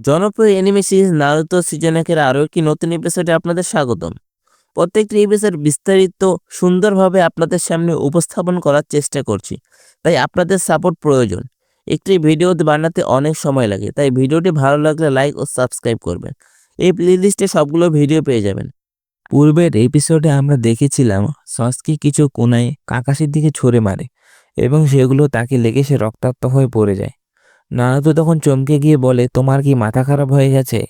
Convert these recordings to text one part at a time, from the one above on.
জনপ্রিয় anime series Naruto season ১ এর আরও একটি নতুন এপিসোডে আপনাদের স্বাগতম। প্রত্যেকটি এপিসোড বিস্তারিত সুন্দরভাবে আপনাদের সামনে উপস্থাপন করার চেষ্টা করছি, তাই আপনাদের সাপোর্ট প্রয়োজন। একটি ভিডিও বানাতে অনেক সময় লাগে, তাই ভিডিওটি ভালো লাগলে লাইক ও সাবস্ক্রাইব করবেন। এই প্লেলিস্টে সবগুলো ভিডিও পেয়ে যাবেন। পূর্বের এপিসোডে আমরা দেখেছিলাম সসকি কিছু কোনায় কাকাশির দিকে ছুঁড়ে মারে এবং সেগুলো তাকে লেগে সে রক্তাক্ত হয়ে পড়ে যায়। নারুতো তখন চমকে গিয়ে বলে, তোমার কি মাথা খারাপ হয়ে গেছে?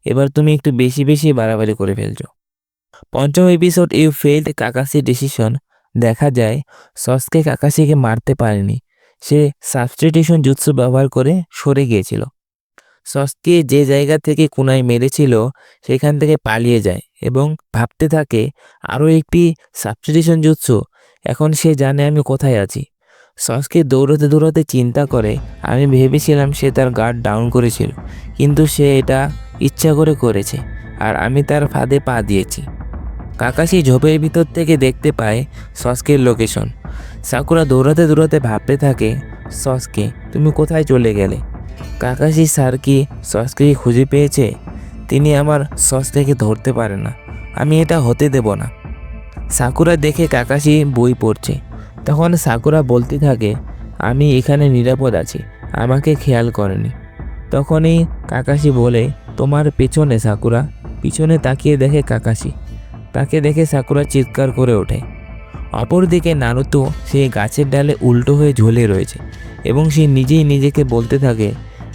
এবার তুমি একটু বেশি বেশি বাড়াবাড়ি করে ফেলছো। পঞ্চম episode you failed Kakashi decision দেখা যায় সসকে কাকাশিকে মারতে পারেনি, সে সাবস্টিটিউশন জুৎসু ব্যবহার করে সরে গিয়েছিল। সসকে যে জায়গা থেকে কুনায় মেরেছিল সেখান থেকে পালিয়ে যায় এবং ভাবতে থাকে আরও একটি সাবস্টিটিউশন জুৎসু, এখন সে জানে আমি কোথায় আছি। সসকে দৌড়াতে দৌড়াতে চিন্তা করে, আমি ভেবেছিলাম সে তার গার্ড ডাউন করেছিল, কিন্তু সে এটা ইচ্ছা করে করেছে আর আমি তার ফাঁদে পা দিয়েছি। কাকাশি ঝোপের ভিতর থেকে দেখতে পায় সসকের লোকেশন। সাকুরা দৌড়াতে দৌড়াতে ভাবতে থাকে, সসকে তুমি কোথায় চলে গেলে? কাকাশি স্যার কি সসকে খুঁজে পেয়েছে? তিনি আমার সসকে ধরতে পারে না, আমি এটা হতে দেব না। সাকুরা দেখে কাকাশি বই পড়ছে। তখন সাকুরা বলতে থাকে, আমি এখানে নিরাপদ আছি, আমাকে খেয়াল করেনি। তখনই কাকাশি বলে, তোমার পেছনে সাকুরা। পিছনে তাকিয়ে দেখে কাকাশি, তাকে দেখে সাকুরা চিৎকার করে ওঠে। অপরদিকে নারুতো সেই গাছের ডালে উল্টো হয়ে ঝুলে রয়েছে এবং সে নিজেই নিজেকে বলতে থাকে,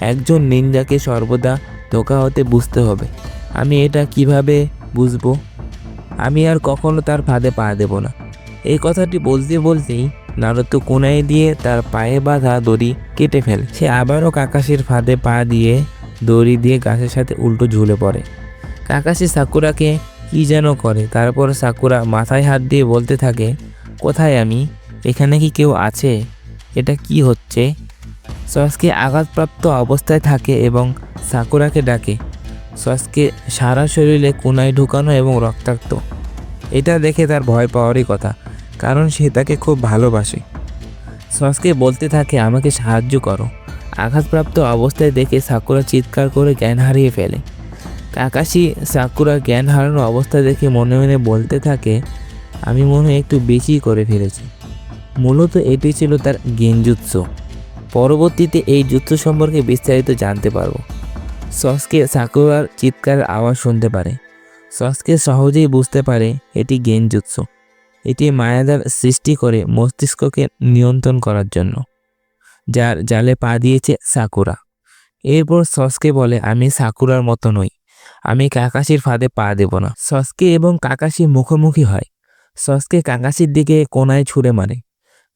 একজন নিনজাকে সর্বদা ধোঁকা হতে বুঝতে হবে। আমি এটা কিভাবে বুঝবো? আমি আর কখনো তার ফাঁদে পা দেব না। এই কথাটি বলতে বলতেই নারুতো কোনায় দিয়ে তার পায়ে বাঁধা দড়ি কেটে ফেলে। সে আবারও কাকাশির ফাঁদে পা দিয়ে দড়ি দিয়ে গাছের সাথে উল্টো ঝুলে পড়ে। কাকাশি সাকুরাকে কি যেন করে, তারপর সাকুরা মাথায় হাত দিয়ে বলতে থাকে, কোথায় আমি? এখানে কি কেউ আছে? এটা কি হচ্ছে? সসকে আঘাতপ্রাপ্ত অবস্থায় থাকে এবং সাকুরাকে ডাকে। সসকে সারা শরীরে কোনায় ঢুকানো এবং রক্তাক্ত। এটা দেখে তার ভয় পাওয়ারই কথা, কারণ সে তাকে খুব ভালোবাসে। সসকে বলতে থাকে, আমাকে সাহায্য করো। আঘাতপ্রাপ্ত অবস্থায় দেখে সাকুরা চিৎকার করে জ্ঞান হারিয়ে ফেলে। কাকাশি সাকুরা জ্ঞান হারানোর অবস্থা দেখে মনে মনে বলতে থাকে, আমি মনে হয় একটু বেশি করে ফেলেছি। মূলত এটি ছিল তার গেনজুৎসু। পরবর্তীতে এই জুৎসু সম্পর্কে বিস্তারিত জানতে পারবো। সসকে সাকুরার চিৎকারের আওয়াজ শুনতে পারে। সসকে সহজেই বুঝতে পারে এটি গেনজুৎসু। এটি মায়াজাল সৃষ্টি করে মস্তিষ্ককে নিয়ন্ত্রণ করার জন্য, যার জালে পা দিয়েছে সাকুরা। এরপর সসকে বলে, আমি সাকুরার মতো নই, আমি কাকাশির ফাঁদে পা দেব না। সসকে এবং কাকাশি মুখোমুখি হয়। সসকে কাকাশির দিকে কোনায় ছুঁড়ে মারে।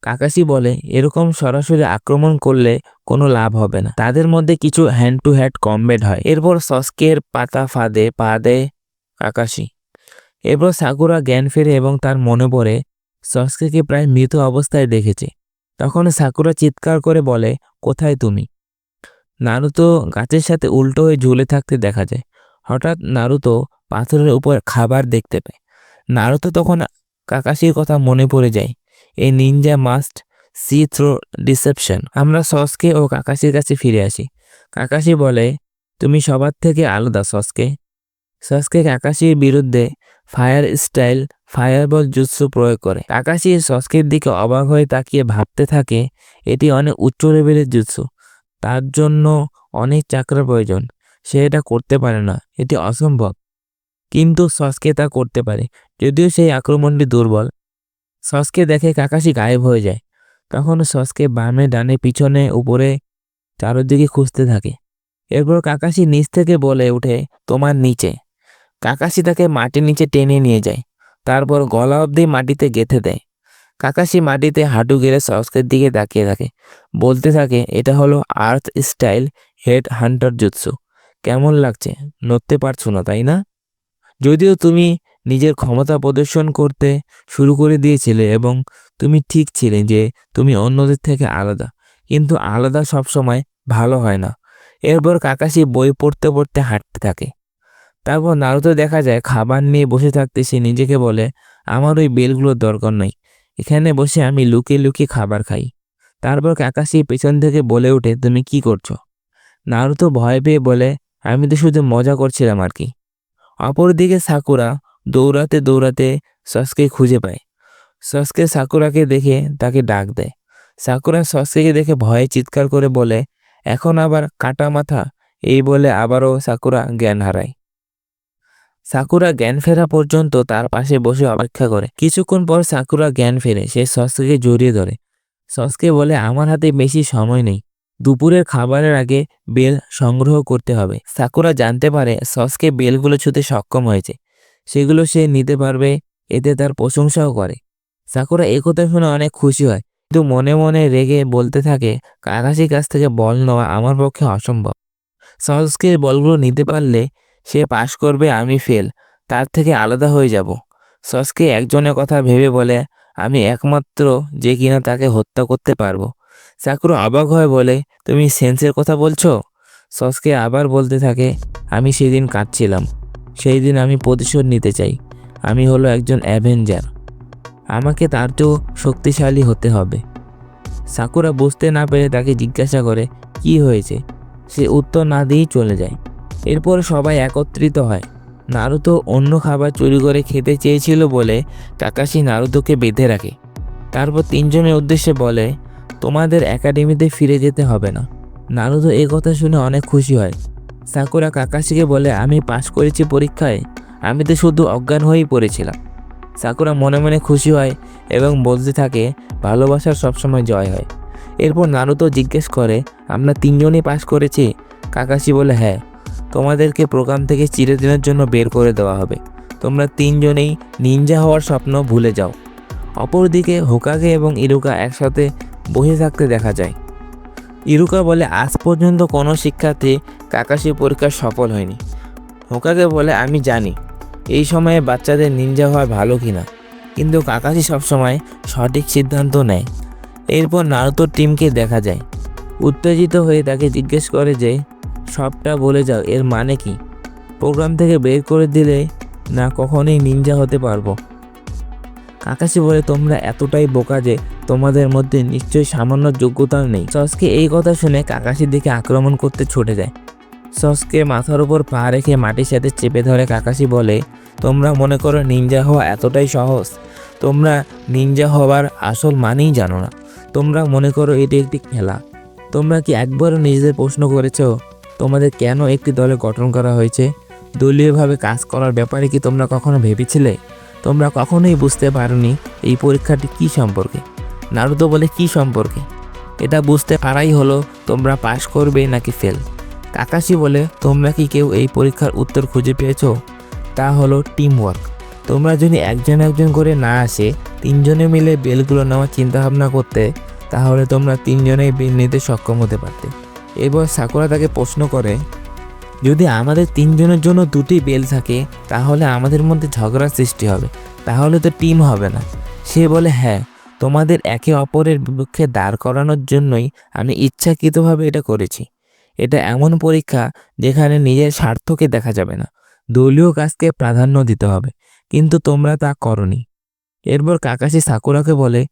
কাকাশি বলে, এরকম সরাসরি আক্রমণ করলে কোনো লাভ হবে না, তাদের মধ্যে কিছু হ্যান্ড টু হ্যান্ড কমব্যাট হয়। এরপর সসকের পাতা ফাঁদে পা দেয় কাকাশি। এরপর সাকুরা জ্ঞান ফেরে এবং তার মনে পড়ে সসকেকে প্রায় মৃত অবস্থায় দেখেছে। তখন সাকুরা চিৎকার করে বলে, কোথায় তুমি? নারুতো গাছের সাথে উল্টো হয়ে ঝুলে থাকতে দেখা যায়। হঠাৎ নারুতো পাথরের উপর খাবার দেখতে পায়। নারুতো তখন কাকাশির কথা মনে পড়ে যায়, এই Ninja must see through deception. আমরা সসকে ও কাকাশির কাছে ফিরে আসি। কাকাশি বলে, তুমি সবার থেকে আলাদা সসকে। সসকে কাকাশির বিরুদ্ধে ফায়ার স্টাইল ফায়ারবল জুৎসু প্রয়োগ করে। কাকাশি সসকের দিকে অবাক হয়ে তাকিয়ে ভাবতে থাকে, এটি অনেক উচ্চ লেভেলের জুৎসু, তার জন্য অনেক চাকরার প্রয়োজন। সে এটা করতে পারে না, এটি অসম্ভব। কিন্তু সসকে তা করতে পারে, যদিও সেই আক্রমণটি দুর্বল। সসকে দেখে কাকাশি গায়েব হয়ে যায়। তখন সসকে বামে ডানে পিছনে উপরে চারদিকে খুঁজতে থাকে। এরপর কাকাশি নিচ থেকে বলে ওঠে, তোমার নিচে। কাকাশি তাকে মাটির নিচে টেনে নিয়ে যায়, তারপর গলা অবধি মাটিতে গেঁথে দেয়। কাকাশি মাটিতে হাঁটু গেড়ে সসকের দিকে তাকিয়ে থাকে, বলতে থাকে, এটা হলো আর্থ স্টাইল হেড হান্টার জুৎসু। কেমন লাগছে? নড়তে পারছো না, তাই না? যদিও তুমি নিজের ক্ষমতা প্রদর্শন করতে শুরু করে দিয়েছিলে এবং তুমি ঠিক ছিলে যে তুমি অন্যদের থেকে আলাদা, কিন্তু আলাদা সবসময় ভালো হয় না। এরপর কাকাশি বই পড়তে পড়তে হাঁটতে থাকে। তারপর নারুতো দেখা যায় খাবার নিয়ে বসে থাকতে সে নিজেকে বলে, আমার ওই বেলগুলোর দরকার নেই, এখানে বসে আমি লুকিয়ে লুকিয়ে খাবার খাই। তারপর কাকাশি পেছন থেকে বলে ওঠে, তুমি কি করছো? নারুতো ভয় পেয়ে বলে, আমি তো শুধু মজা করছিলাম আর কি। অপরদিকে সাকুরা দৌড়াতে দৌড়াতে সসকে খুঁজে পায়। সসকে সাকুরাকে দেখে তাকে ডাক দেয়। সাকুরা সসকে দেখে ভয়ে চিৎকার করে বলে, এখন আবার কাটা মাথা। এই বলে আবারও সাকুরা জ্ঞান হারায়। সাকুরা জ্ঞান ফেরা পর্যন্ত তার পাশে বসে অপেক্ষা করে। কিছুক্ষণ পর সাকুরা জ্ঞান ফেরে। সে সসকে জড়িয়ে ধরে। সসকে বলে, আমার হাতে বেশি সময় নেই, দুপুরের খাবারের আগে বেল সংগ্রহ করতে হবে। সাকুরা জানতে পারে সসকে বেলগুলো ছুঁতে সক্ষম হয়েছে, সেগুলো সে নিতে পারবে, এতে তার প্রশংসাও করে। সাকুরা একথা শুনে অনেক খুশি হয়, কিন্তু মনে মনে রেগে বলতে থাকে, কাকাশির কাছ থেকে বল নেওয়া আমার পক্ষে অসম্ভব। সসকে বলগুলো নিতে পারলে সে পাশ করবে, আমি ফেল, তার থেকে আলাদা হয়ে যাব। সসকে একজনের কথা ভেবে বলে, আমি একমাত্র যে কিনা তাকে হত্যা করতে পারবো। সাকুরা অবাক হয়ে বলে, তুমি সেন্সের কথা বলছো? সসকে আবার বলতে থাকে, আমি সেদিন কাঁদছিলাম, সেই দিন আমি প্রতিশোধ নিতে চাই। আমি হলো একজন অ্যাভেঞ্জার, আমাকে তার চেয়েও শক্তিশালী হতে হবে। সাকুরা বুঝতে না পেরে তাকে জিজ্ঞাসা করে, কি হয়েছে? সে উত্তর না দিয়েই চলে যায়। এরপর সবাই একত্রিত হয়। নারুতো অন্য খাবার চুরি করে খেতে চেয়েছিল বলে কাকাশি নারুতোকে বেঁধে রাখে। তারপর তিনজনের উদ্দেশ্যে বলে, তোমাদের একাডেমিতে ফিরে যেতে হবে না। নারুতো এই কথা শুনে অনেক খুশি হয়। সাকুরা কাকাশিকে বলে, আমি পাশ করেছি পরীক্ষায়, আমি তো শুধু অজ্ঞান হয়েই পড়েছিলাম। সাকুরা মনে মনে খুশি হয় এবং বলতে থাকে, ভালোবাসার সবসময় জয় হয়। এরপর নারুতো জিজ্ঞেস করে, আমরা তিনজনই পাশ করেছি? কাকাশি বলে, হ্যাঁ, তোমাদেরকে প্রোগ্রাম থেকে চিরদিনের জন্য বের করে দেওয়া হবে। তোমরা তিনজনেই নিনজা হওয়ার স্বপ্ন ভুলে যাও। অপরদিকে হোকাগে এবং ইরুকা একসাথে বসে থাকতে দেখা যায়। ইরুকা বলে, আজ পর্যন্ত কোনো শিক্ষার্থী কাকাশি পরীক্ষা সফল হয়নি। হোকাগে বলে, আমি জানি এই সময়ে বাচ্চাদের নিনজা হওয়া ভালো কিনা, কিন্তু কাকাশি সবসময় সঠিক সিদ্ধান্ত নেয়। এরপর নারুতোর টিমকে দেখা যায়। উত্তেজিত হয়ে তাকে জিজ্ঞেস করে যে, সবটা বলে যাও, এর মানে কি? প্রোগ্রাম থেকে বের করে দিলে না কখনোই নিনজা হতে পারবো। কাকাশি বলে, তোমরা এতটাই বোকা যে তোমাদের মধ্যে নিশ্চয়ই সামান্য যোগ্যতাও নেই। সসকে এই কথা শুনে কাকাশির দিকে আক্রমণ করতে ছুটে যায়। সসকে মাথার উপর পা রেখে মাটির সাথে চেপে ধরে কাকাশি বলে, তোমরা মনে করো নিনজা হওয়া এতটাই সহজ? তোমরা নিনজা হওয়ার আসল মানেই জানো না। তোমরা মনে করো এটি একটি খেলা। তোমরা কি একবারও নিজেদের প্রশ্ন করেছো তোমাদের কেন একটি দলে গঠন করা হয়েছে? দলীয়ভাবে কাজ করার ব্যাপারে কি তোমরা কখনো ভেবেছিলে? তোমরা কখনোই বুঝতে পারোনি এই পরীক্ষাটি কি সম্পর্কে। নারুতো বলে, কি সম্পর্কে? এটা বুঝতে পারাই হলো তোমরা পাশ করবে নাকি ফেল। কাকাশি বলে, তোমরা কি কেউ এই পরীক্ষার উত্তর খুঁজে পেয়েছো? তা হলো টিম ওয়ার্ক। তোমরা যদি একজন একজন করে না আসে তিনজনে মিলে বেলগুলো নেওয়ার চিন্তাভাবনা করতে, তাহলে তোমরা তিনজনেই বেল নিতে সক্ষম হতে পারতে। এরপর সাকুরা তাকে প্রশ্ন করে, যদি আমাদের তিনজনের জন্য দুটি বেল থাকে তাহলে আমাদের মধ্যে ঝগড়ার সৃষ্টি হবে, তাহলে তো টিম হবে না। সে বলে, হ্যাঁ, তোমাদের একে অপরের বিপক্ষে দাঁড় করানোর জন্যই আমি ইচ্ছাকৃতভাবে এটা করেছি। এটা এমন পরীক্ষা যেখানে নিজের স্বার্থকে দেখা যাবে না, দলীয় কাজকে প্রাধান্য দিতে হবে, কিন্তু তোমরা তা করনি। এরপর কাকাশি সাকুরাকে বলে,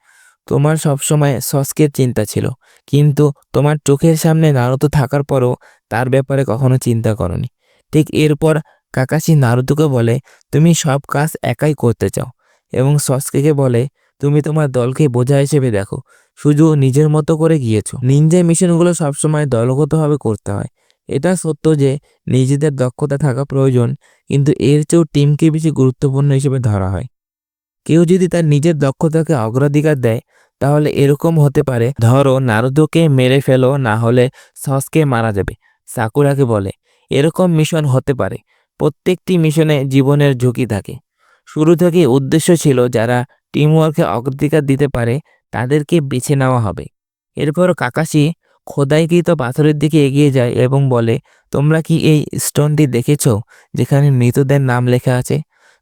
তোমার সবসময় সস্কের চিন্তা ছিল, কিন্তু তোমার চোখের সামনে নারুতো থাকার পরও তার ব্যাপারে কখনো চিন্তা করনি। ঠিক এরপর কাকাশি নারুতোকে বলে, তুমি সব কাজ একাই করতে চাও, এবং সস্কেকে বলে, তুমি তোমার দলকে বোঝা হিসেবে দেখো, শুধু নিজের মতো করে গিয়েছো। নিনজা মিশনগুলো সবসময় দলগতভাবে করতে হয়। এটা সত্য যে নিজেদের দক্ষতা থাকা প্রয়োজন, কিন্তু এর চেয়েও টিমকে বেশি গুরুত্বপূর্ণ হিসেবে ধরা হয়। কেউ যদি তার নিজের দক্ষতাকে অগ্রাধিকার দেয় তাহলে এরকম হতে পারে, ধরো নারুতোকে মেরে ফেলো, না হলে সসকে মারা যাবে। সাকুরাকে বলে, এরকম মিশন হতে পারে। প্রত্যেকটি মিশনে জীবনের ঝুঁকি থাকে। শুরু থেকে উদ্দেশ্য ছিল যারা টিমওয়ার্কে অগ্রাধিকার দিতে পারে তাদেরকে বেছে নেওয়া হবে। এরপর কাকাশি খোদাইকৃত পাথরের দিকে এগিয়ে যায় এবং বলে, তোমরা কি এই স্টোনটি দেখেছো যেখানে মৃতদের নাম লেখা আছে?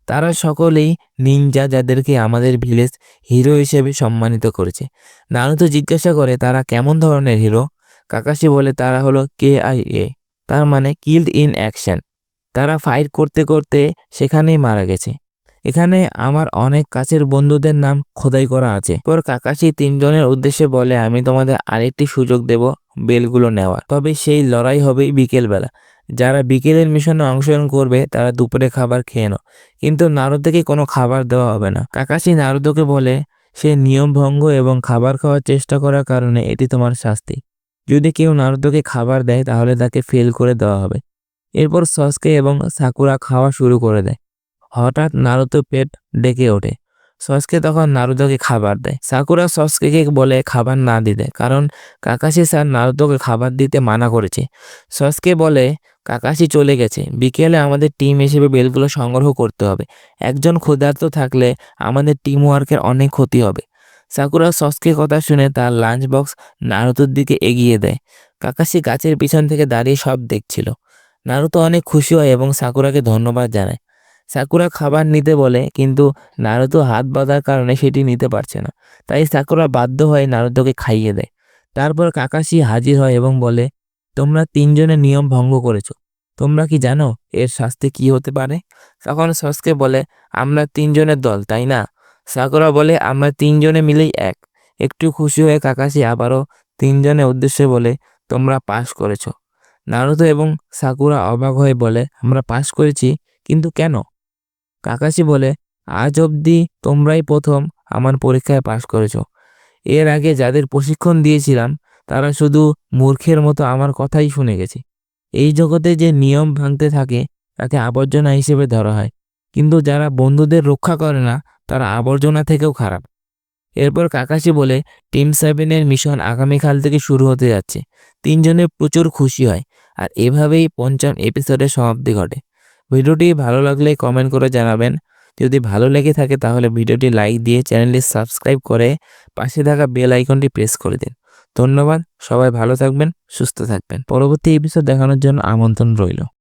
তারা সকলেই নিনজা যাদেরকে আমাদের ভিলেজ হিরো হিসেবে সম্মানিত করেছে। নারুতো জিজ্ঞাসা করে, তারা কেমন ধরনের হিরো? কাকাশি বলে, তারা হলো KIA, তার মানে কিল্ড ইন অ্যাকশন। তারা ফাইট করতে করতে সেখানেই মারা গেছে। এখানে আমার অনেক কাছের বন্ধুদের নাম খোদাই করা আছে। পর কাকাশি তিনজনের উদ্দেশ্যে বলে, আমি তোমাদের আরেকটি সুযোগ দেব বেলগুলো নেওয়ার, তবে সেই লড়াই হবে বিকেলবেলা। যারা বিকেলের মিশনে অংশগ্রহণ করবে তারা দুপুরে খাবার খেয়ে নাও, কিন্তু নারুতোকে কোনো খাবার দেওয়া হবে না। কাকাশি নারুতোকে বলে সে নিয়ম ভঙ্গ এবং খাবার খাওয়ার চেষ্টা করার কারণে এটি তোমার শাস্তি। যদি কেউ নারুতোকে খাবার দেয় তাহলে তাকে ফেল করে দেওয়া হবে। এরপর সসকে এবং সাকুরা খাওয়া শুরু করে দেয়। হঠাৎ নারুতো পেট ডেকে ওঠে। সসকে তখন নারুতোকে খাবার দেয়। সাকুরা সসকেকে বলে খাবার না দিতে, কারণ কাকাশি স্যার নারুতোকে খাবার দিতে মানা করেছে। সসকে বলে কাকাশি চলে গেছে, বিকেলে আমাদের টিম হিসেবে বেলগুলো সংগ্রহ করতে হবে। একজন ক্ষুধার্ত থাকলে আমাদের টিম ওয়ার্কের অনেক ক্ষতি হবে। সাকুরা সসকে কথা শুনে তার লাঞ্চ বক্স নারুতোর দিকে এগিয়ে দেয়। কাকাশি গাছের পিছন থেকে দাঁড়িয়ে সব দেখছিল। নারুতো অনেক খুশি হয় এবং সাকুরাকে ধন্যবাদ জানায়। সাকুরা খাবার নিতে বলে, কিন্তু নারুতো হাত বাঁধার কারণে সেটি নিতে পারছে না। তাই সাকুরা বাধ্য হয়ে নারুতোকে খাইয়ে দেয়। তারপর কাকাশি হাজির হয় এবং বলে, তোমরা তিনজনে নিয়ম ভঙ্গ করেছো। তোমরা কি জানো এর শাস্তি কি হতে পারে? তখন সসকে বলে, আমরা তিনজনের দল, তাই না? সাকুরা বলে, আমরা তিনজনে মিলেই এক। একটু খুশি হয়ে কাকাশি আবারও তিনজনের উদ্দেশ্যে বলে, তোমরা পাস করেছো। নারুতো এবং সাকুরা অবাক হয়ে বলে, আমরা পাস করেছি, কিন্তু কেন? কাকাশি বলে, আজ অবধি তোমরাই প্রথম আমার পরীক্ষায় পাশ করেছো। এর আগে যাদের প্রশিক্ষণ দিয়েছিলাম তারা শুধু মূর্খের মতো আমার কথাই শুনে গেছে। এই জগতে যে নিয়ম ভাঙতে থাকে তাকে আবর্জনা হিসেবে ধরা হয়, কিন্তু যারা বন্ধুদের রক্ষা করে না তারা আবর্জনা থেকেও খারাপ। এরপর কাকাশি বলে, টিম 7 মিশন আগামীকাল থেকে শুরু হতে যাচ্ছে। তিনজনে প্রচুর খুশি হয়, আর এভাবেই পঞ্চম এপিসোডের সমাপ্তি ঘটে। ভিডিওটি ভালো লাগলে কমেন্ট করে জানাবেন। যদি ভালো লেগে থাকে তাহলে ভিডিওটি লাইক দিয়ে চ্যানেলটি সাবস্ক্রাইব করে পাশে থাকা বেল আইকনটি প্রেস করে দিন। ধন্যবাদ। সবাই ভালো থাকবেন, সুস্থ থাকবেন। পরবর্তী এপিসোড দেখানোর জন্য আমন্ত্রণ রইল।